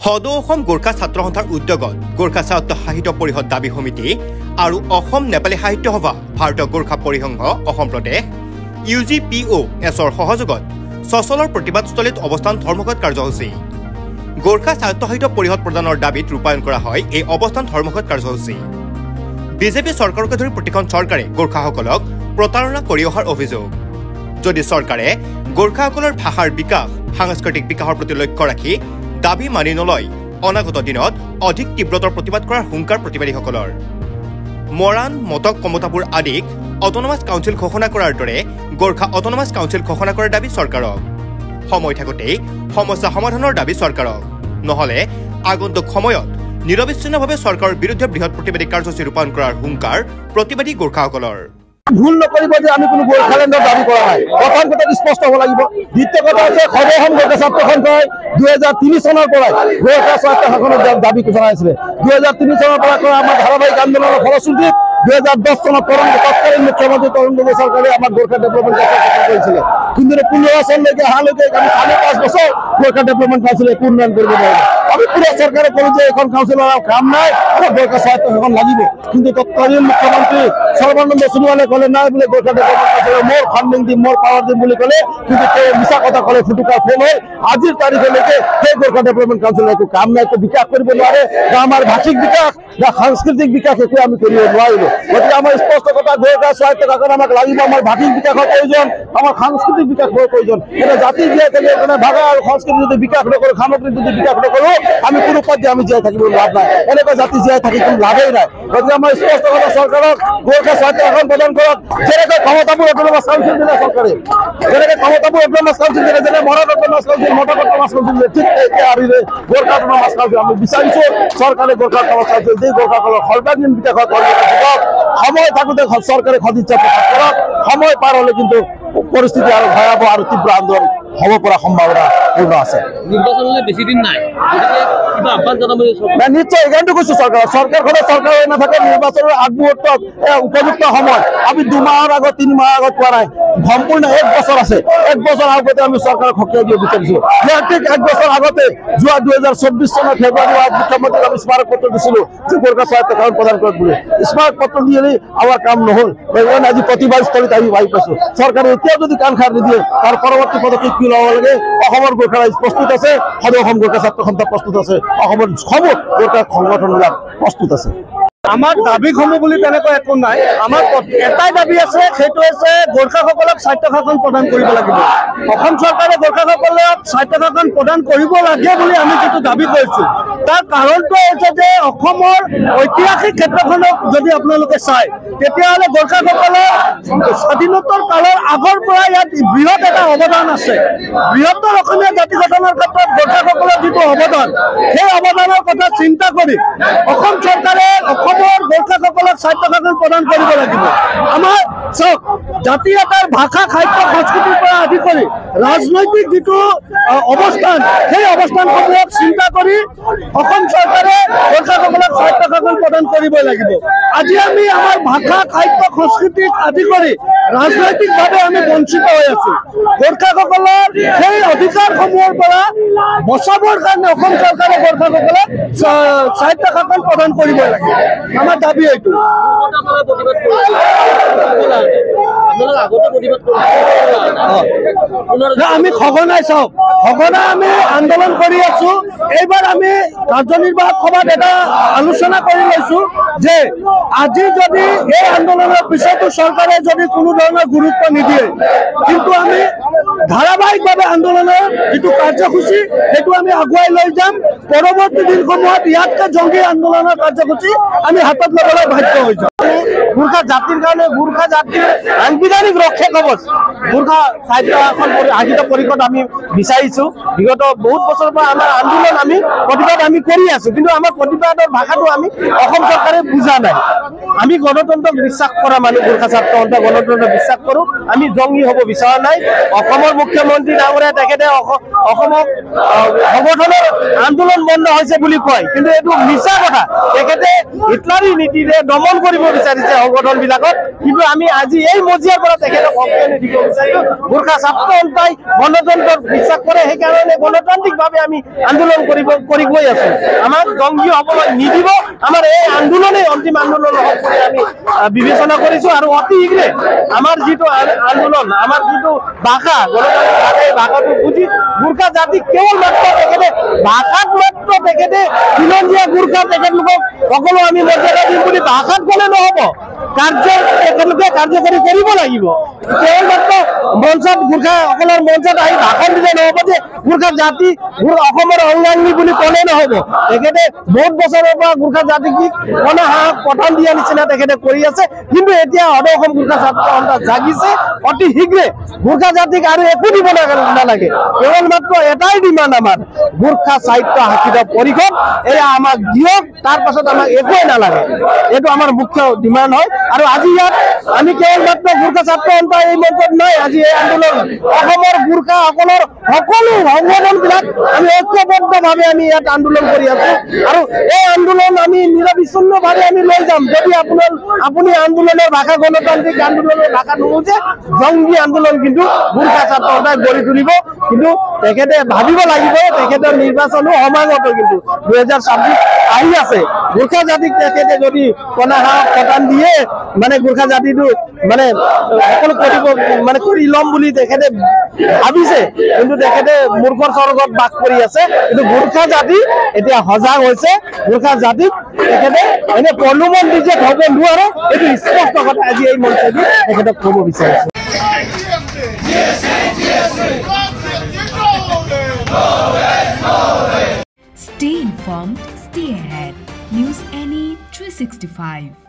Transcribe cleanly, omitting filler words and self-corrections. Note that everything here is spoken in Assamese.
সদৌ অসম গোৰ্খা ছাত্ৰ সন্থাৰ উদ্যোগত গোৰ্খা সাহিত্য পৰিষদ দাবী সমিতি আৰু অসম নেপালী সাহিত্য সভা ভাৰতীয় গোৰ্খা পৰিসংঘ অসম প্ৰদেশ UGPOSৰ সহযোগত সচলৰ প্ৰতিবাদস্থলীত অৱস্থান ধৰ্মঘট কাৰ্যসূচী গোৰ্খা সাহিত্য পৰিষদ প্ৰদানৰ দাবীত ৰূপায়ণ কৰা হয় এই অৱস্থান ধৰ্মঘট কাৰ্যসূচী বিজেপি চৰকাৰকে ধৰি প্ৰতিখন চৰকাৰে গোৰ্খাসকলক প্ৰতাৰণা কৰি অহাৰ অভিযোগ যদি চৰকাৰে গোৰ্খাসকলৰ ভাষাৰ বিকাশ সাংস্কৃতিক বিকাশৰ প্ৰতি লক্ষ্য ৰাখি দাবী মানি নলয় অনাগত দিনত অধিক তীব্ৰতৰ প্ৰতিবাদ কৰাৰ হুংকাৰ প্ৰতিবাদীসকলৰ মৰাণ মটক কমতাপুৰ আদিক অট'নমাছ কাউন্সিল ঘোষণা কৰাৰ দৰে গোৰ্খা অট'নমাছ কাউন্সিল ঘোষণা কৰাৰ দাবী চৰকাৰক সময় থাকোঁতেই সমস্যা সমাধানৰ দাবী চৰকাৰক নহ'লে আগন্তুক সময়ত নিৰবিচ্ছিন্নভাৱে চৰকাৰৰ বিৰুদ্ধে বৃহৎ প্ৰতিবাদী কাৰ্যসূচী ৰূপায়ণ কৰাৰ হুংকাৰ প্ৰতিবাদী গোৰ্খাসকলৰ ভুল নকৰিব যে আমি কোনো গোৰ্খালেণ্ডৰ দাবী কৰা নাই প্ৰথম কথা স্পষ্ট হ'ব লাগিব দ্বিতীয় কথা হৈছে সদৌ অসম গোৰ্খা ছাত্ৰ সন্থাই 2003 চনৰ পৰাই গোৰ্খা স্বায়ত্ত শাসনৰ দাবী ঘোষণা কৰিছিলে 2003 চনৰ পৰা কৰা আমাৰ ধাৰাবাহিক আন্দোলনৰ ফলশ্ৰুতিত 2010 চনত তৎকালীন মুখ্যমন্ত্ৰী তৰুণ গগৈ চৰকাৰে আমাৰ গোৰ্খা ডেভেলপমেণ্ট কাউন্সিল কৰিছিলে কিন্তু 15 চনলৈকে অহালৈকে আমি 5.5 বছৰ গোৰ্খা ডেভেলপমেণ্ট কাউন্সিলে একো উন্নয়ন কৰিব নোৱাৰিলে আমি পুৰা চৰকাৰে ক'লো যে এখন কাউন্সিলৰ কাম নাই গোৰ্খা স্বায়ত্ত শাসন লাগিব কিন্তু তৎকালীন মুখ্যমন্ত্ৰী সৰ্বানন্দ সোণোৱালে ক'লে নাই বোলে গোৰ্খা ডেভেলপমেণ্ট কাউন্সিলৰ মোৰ ফাণ্ডিং দিম মোৰ পাৱাৰ দিম বুলি ক'লে কিন্তু তেওঁ মিছা কথা ক'লে ফুটুকা ফেল হ'ল আজিৰ তাৰিখলৈকে সেই গোৰ্খা ডেভেলপমেণ্ট কাউন্সিলৰ একো কাম নাই একো বিকাশ কৰিব নোৱাৰে না আমাৰ ভাষিক বিকাশ না সাংস্কৃতিক বিকাশ একো আমি কৰিব নোৱাৰিলোঁ গতিকে আমাৰ স্পষ্ট কথা গোৰ্খা স্বায়ত্ত শাসন আমাক লাগিব আমাৰ ভাষিক বিকাশৰ প্ৰয়োজন আমাৰ সাংস্কৃতিক বিকাশৰ প্ৰয়োজন এটা জাতি জীয়াই থাকিলে ভাষা আৰু সংস্কৃতি যদি বিকাশ নকৰোঁ সামগ্ৰিক যদি বিকাশ নকৰোঁ আমি কোনো পৰ্যায়ে আমি জীয়াই থাকিব লাভ নাই এনেকুৱা জাতি জীয়াই থাকি কোনো লাভেই নাই গতিকে আমাৰ স্পষ্ট কথা চৰকাৰক গোৰ্খা স্বায়ত্ত শাসন প্ৰদান কৰক যেনেকৈ ক্ষমতাবোৰ অট'নমাছ কাউন্সিল দিলে চৰকাৰে যেনেকৈ ক্ষমতাবোৰ অট'নমাছ কাউন্সিল দিলে যেনে Moran autonomous council Matak autonomous council দিলে ঠিক এতিয়া আৰিলে গোৰ্খা অট'নমাছ কাউন্সিল আমি বিচাৰিছোঁ চৰকাৰে গোৰ্খা অট'নমাছ কাউন্সিল দি গোৰ্খাসকলৰ সৰ্বাংগীন বিকাশৰ সময় থাকোঁতে চৰকাৰে সদিচ্ছা প্ৰকাশ কৰক সময় পাৰ হ'লে কিন্তু পৰিস্থিতি আৰু ভয়াৱহ আৰু তীব্ৰ আন্দোলন হ'ব পৰা সম্ভাৱনা পূৰ্ণ আছে নিৰ্বাচনলৈ বেছি দিন নাই কিবা আহ্বান জনাব নিশ্চয় এইকাৰণে কৈছোঁ চৰকাৰখনে চৰকাৰ হৈ নাথাকে নিৰ্বাচনৰ আগমুহূৰ্তত উপযুক্ত সময় আমি 2 মাহৰ আগত 3 মাহৰ আগত পোৱা নাই সম্পূৰ্ণ 1 বছৰ আছে 1 বছৰ আগতে আমি চৰকাৰক সক্ৰিয় দিব বিচাৰিছোঁ ঠিক 1 বছৰ আগতে যোৱা 2024 চনৰ ফেব্ৰুৱাৰী মাহত মুখ্যমন্ত্ৰীক আমি স্মাৰক পত্ৰ দিছিলোঁ যে গোৰ্খা স্বায়ত্ত শাসন প্ৰদান কৰক বুলি স্মাৰক পত্ৰ দি আমাৰ কাম নহ'ল সেইকাৰণে আজি প্ৰতিবাদস্থলীত আমি আহি পাইছোঁ চৰকাৰে এতিয়াও যদি কাণ খাৰ নিদিয়ে তাৰ পৰৱৰ্তী পদক্ষেপ কি ল'ব লাগে অসমৰ গোৰ্খা ৰাইজ প্ৰস্তুত আছে সদৌ অসম গোৰ্খা ছাত্ৰ সন্থা প্ৰস্তুত আছে অসমৰ সমূহ গোৰ্খা সংগঠনবিলাক প্ৰস্তুত আছে আমাৰ দাবীসমূহ বুলি তেনেকৈ একো নাই আমাৰ এটাই দাবী আছে সেইটো হৈছে গোৰ্খাসকলক স্বায়ত্ত শাসন প্ৰদান কৰিব লাগিব অসম চৰকাৰে গোৰ্খাসকলক স্বায়ত্ত শাসন প্ৰদান কৰিব লাগে বুলি আমি যিটো দাবী কৰিছোঁ তাৰ কাৰণটো হৈছে যে অসমৰ ঐতিহাসিক ক্ষেত্ৰখনক যদি আপোনালোকে চায় তেতিয়াহ'লে গোৰ্খাসকলৰ স্বাধীনোত্তৰ কালৰ আগৰ পৰা ইয়াত বৃহৎ এটা অৱদান আছে বৃহত্তৰ অসমীয়া জাতি গঠনৰ ক্ষেত্ৰত গোৰ্খাসকলৰ যিটো অৱদান সেই অৱদানৰ কথা চিন্তা কৰি অসম চৰকাৰে গোৰ্খাসকলক স্বায়ত্ত শাসন প্ৰদান কৰিব লাগিব আমাৰ চাওক জাতি এটাৰ ভাষা সাহিত্য সংস্কৃতিৰ পৰা আদি কৰি ৰাজনৈতিক যিটো অৱস্থান সেই অৱস্থানসমূহক চিন্তা কৰি অসম চৰকাৰে গোৰ্খাসকলক স্বায়ত্ত শাসন প্ৰদান কৰিব লাগিব আজি আমি আমাৰ ভাষা সাহিত্য সংস্কৃতিক আদি কৰি ৰাজনৈতিকভাৱে আমি বঞ্চিত হৈ আছোঁ গোৰ্খাসকলৰ সেই অধিকাৰসমূহৰ পৰা বচাবৰ কাৰণে অসম চৰকাৰে গোৰ্খাসকলক স্বায়ত্ত শাসন প্ৰদান কৰিব লাগে আমাৰ দাবী এইটো আমি সঘনাই চাওক সঘনাই আমি আন্দোলন কৰি আছো এইবাৰ আমি কাৰ্যনিৰ্বাহক সভাত এটা আলোচনা কৰি লৈছো যে আজি যদি এই আন্দোলনৰ পিছতো চৰকাৰে যদি কোনো ধৰণৰ গুৰুত্ব নিদিয়ে কিন্তু আমি ধাৰাবাহিকভাৱে আন্দোলনৰ যিটো কাৰ্যসূচী সেইটো আমি আগুৱাই লৈ যাম পৰৱৰ্তী দিনসমূহত ইয়াতকৈ জংগী আন্দোলনৰ কাৰ্যসূচী আমি হাতত ল'বলৈ বাধ্য হৈ যাম গোৰ্খা জাতিৰ কাৰণে গোৰ্খা জাতিৰ সাংবিধানিক ৰক্ষা কবচ গোৰ্খা সাহিত্য সাহিত্য পৰিষদ আমি বিচাৰিছোঁ বিগত বহুত বছৰৰ পৰা আমাৰ আন্দোলন আমি প্ৰতিবাদ আমি কৰি আছোঁ কিন্তু আমাৰ প্ৰতিবাদৰ ভাষাটো আমি অসম চৰকাৰে বুজা নাই আমি গণতন্ত্ৰক বিশ্বাস কৰা মানুহ গোৰ্খা ছাত্ৰ সন্থা গণতন্ত্ৰক বিশ্বাস কৰোঁ আমি জংগী হ'ব বিচৰা নাই অসমৰ মুখ্যমন্ত্ৰী ডাঙৰীয়া তেখেতে অসমক সংগঠনৰ আন্দোলন বন্ধ হৈছে বুলি কয়, কিন্তু এইটো মিছা কথা। তেখেতে হিটলাৰী নীতিৰে দমন কৰিব বিচাৰিছে সংগঠনবিলাকক, কিন্তু আমি আজি এই মজিয়াৰ পৰা তেখেতক সক্ৰিয় দিব বিচাৰিছো। গোৰ্খা ছাত্ৰ সন্থাই গণতন্ত্ৰত বিশ্বাস কৰে, সেইকাৰণে গণতান্ত্ৰিকভাৱে আমি আন্দোলন কৰি গৈ আছো। আমাক জংগী হ'বলৈ নিদিব, আমাৰ এই আন্দোলনে অন্তিম আন্দোলন হ'ব বুলি আমি বিবেচনা কৰিছো। আৰু অতি শীঘ্ৰে আমাৰ যিটো আন্দোলন, আমাৰ যিটো ভাষা, গণতান্ত্ৰিক ভাষা, এই ভাষাটো বুজি গোৰ্খা জাতি কেৱল মাত্ৰ তেখেতে ভাষাত মাত্ৰ তেখেতে খিলঞ্জীয়া গোৰ্খা তেখেতলোকক সকলো আমি মৰ্যাদা দিম বুলি ভাষাত ক'লে নহ'ব, তেখেতলোকে কাৰ্যকৰী কৰিব লাগিব। কেৱল মাত্ৰ মঞ্চত গোৰ্খাসকলৰ মঞ্চত আহি ভাষণ দিলে নহ'ব যে গোৰ্খা জাতি অসমৰ অংগাংগী বুলি ক'লে নহ'ব। তেখেতে বহুত বছৰৰ পৰা গোৰ্খা জাতিক কণা হাঁহ পঠান দিয়া নিচিনা তেখেতে কৰি আছে, কিন্তু এতিয়া সদৌ অসম গোৰ্খা ছাত্ৰ সন্থা জাগিছে। অতি শীঘ্ৰে গোৰ্খা জাতিক আৰু একো দিব নালাগে, কেৱল মাত্ৰ এটাই ডিমাণ্ড আমাৰ, গোৰ্খা সাহিত্য শাসিত পৰিষদ এয়া আমাক দিয়ক, তাৰ পাছত আমাক একোৱেই নালাগে। এইটো আমাৰ মুখ্য ডিমাণ্ড হয়। আৰু আজি ইয়াত আমি কেৱল মাত্ৰ গোৰ্খা ছাত্ৰ সন্থা এই মঞ্চত নাই, আজি এই আন্দোলন অসমৰ গোৰ্খাসকলৰ সকলো সংগঠনবিলাক আমি ঐক্যবদ্ধভাৱে আমি ইয়াত আন্দোলন কৰি আছো। আৰু এই আন্দোলন আমি নিৰবিচ্ছিন্নভাৱে আমি লৈ যাম। যদি আপুনি আন্দোলনৰ ভাষা গণতান্ত্ৰিক আন্দোলনৰ ভাষা নুবুজে, জংগী আন্দোলন কিন্তু গোৰ্খা ছাত্ৰ সন্থাই গঢ়ি তুলিব। কিন্তু তেখেতে ভাবিব লাগিব, তেখেতৰ নিৰ্বাচনো সমাগত, কিন্তু 2026 আহি আছে। গোৰ্খা জাতিক তেখেতে যদি কণা হাঁহ পঠান দিয়ে, মানে গোৰ্খা জাতিটো মানে সকলো কৰি ল'ম বুলি তেখেতে ভাবিছে, কিন্তু তেখেতে মূৰ্খৰ স্বৰ্গত বাস কৰি আছে। কিন্তু গোৰ্খা জাতি এতিয়া সজাগ হৈছে। গোৰ্খা জাতিক তেখেতে এনে প্ৰলোভন দি যে থব নোৱাৰে, এইটো স্পষ্ট কথা আজি এই মঞ্চেদি তেখেতক ক'ব বিচাৰিছো। Stay informed, stay ahead. News NE 365.